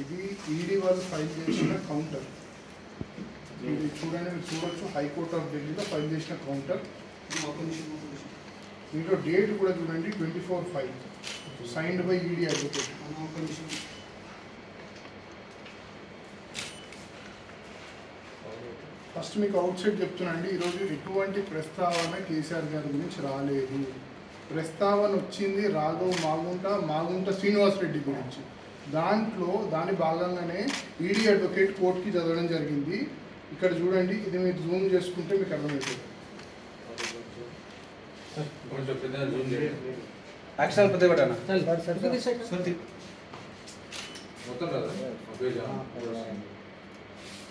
ఇది ఈడీ వాళ్ళు ఫైల్ చేసిన కౌంటర్. ఇది చూడండి, మీరు చూడొచ్చు, హైకోర్ట్ ఆఫ్ ఢిల్లీలో ఫైల్ చేసిన కౌంటర్. దీంట్లో డేట్ కూడా చూడండి, 24/5, signed by ED advocate. First మీకు అవుట్ సైడ్ చెప్తున్నాండి, ఈరోజు ఎటువంటి ప్రస్తావన కేసీఆర్ గారి గురించి రాలేదు. ప్రస్తావన వచ్చింది రాఘవ్ మాగుంట శ్రీనివాసరెడ్డి గురించి. దాని భాగంగానే ఈడీ అడ్వకేట్ కోర్టుకి చదవడం జరిగింది. ఇక్కడ చూడండి, ఇది మీరు జూమ్ చేసుకుంటే మీకు అర్థమవుతుంది.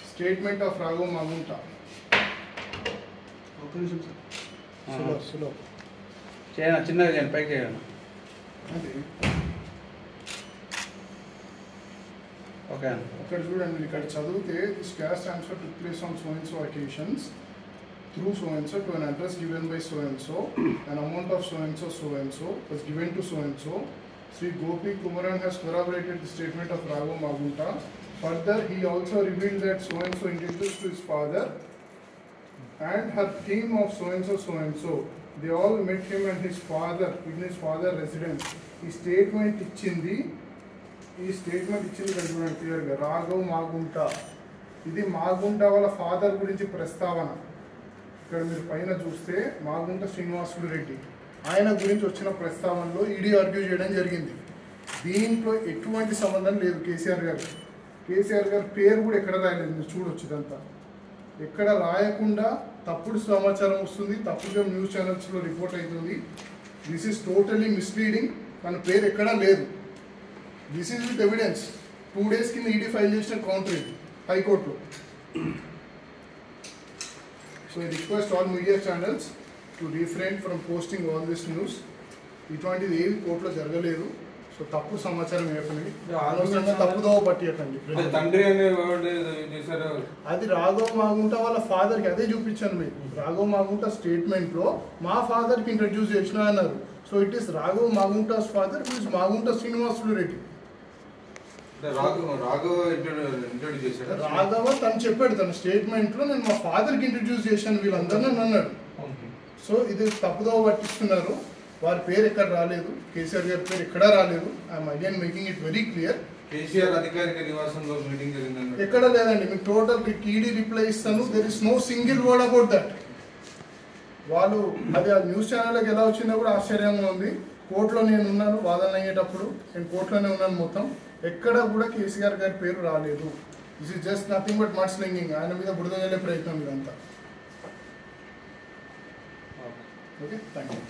Statement of Raghav Magunta. చిన్నగా చేయండి, పైకి చేయండి. ఓకే, ఇక్కడ చూడండి, ఇక్కడ చదివితే this cash transfer took place on so and so occasions through so and so to an address given by so and so, an amount of so and so was given to so and so. Sri Gopi Kumaran has corroborated the statement of Raghav Magunta. Further, he also revealed that so and so introduced to his father and her team of so and so. They all met him and his father in his father residence. He statement ichindi చూడండి క్లియర్గా, రాఘవ్ మాగుంట. ఇది మాగుంట వాళ్ళ father గురించి ప్రస్తావన. ఇక్కడ మీరు పైన చూస్తే మాగుంట శ్రీనివాసులు రెడ్డి, ఆయన గురించి వచ్చిన ప్రస్తావనలో ఈడీ ఆర్గ్యూ చేయడం జరిగింది. దీంట్లో ఎటువంటి సంబంధం లేదు కేసీఆర్ గారి పేరు కూడా ఎక్కడ రాయలేదు. మీరు చూడొచ్చు, ఇదంతా ఎక్కడ రాయకుండా తప్పుడు సమాచారం వస్తుంది, తప్పుగా న్యూస్ ఛానల్స్లో రిపోర్ట్ అవుతుంది. This is totally misleading. తన పేరు ఎక్కడా లేదు. This is with evidence. 2 days కింద ఈడీ ఫైల్ చేసిన కౌంటర్ ఇది హైకోర్టులో. So I request all media channels to refrain from posting all this news. ఇటువంటిది ఏవి కోర్టులో జరగలేదు. సో తప్పు సమాచారం ఏర్పడింది, అనవసరంగా తప్పుదోవ పట్టియకండి. అది రాఘవ్ మాగుంట వాళ్ళ ఫాదర్కి, అదే చూపించాను మీకు. రాఘవ్ మాగుంట స్టేట్మెంట్లో మా ఫాదర్కి ఇంట్రడ్యూస్ చేసిన అన్నారు. So it is Raghav Magunta's father, it is Magunta Srinivasulu Reddy. Raghava తను చెప్పాడు తన స్టేట్మెంట్లో, నేను మా ఫాదర్కి ఇంట్రడ్యూస్ చేశాను వీళ్ళందరినీ అన్నాడు. సో ఇది తప్పుదోవ పట్టిస్తున్నారు. వారి పేరు ఎక్కడ రాలేదు, కేసీఆర్ గారి పేరు ఎక్కడా రాలేదు. I'm again making it very clear. KCR అధికారిక నివాసంలో మీటింగ్ జరిగింది ఎక్కడ లేదండి. మీకు టోటల్ ఈడీ రిప్లై ఇస్తాను. There is no single word about that. వాళ్ళు అది ఆ న్యూస్ ఛానల్కి ఎలా వచ్చిందో కూడా ఆశ్చర్యంగా ఉంది. కోర్టులో నేను ఉన్నాను, వాదన అయ్యేటప్పుడు నేను కోర్టులోనే ఉన్నాను. మొత్తం ఎక్కడ కూడా కేసీఆర్ గారి పేరు రాలేదు. This is just nothing but mud slinging. ఆయన మీద బురద జల్లే ప్రయత్నం ఇదంతా. Okay, thank you.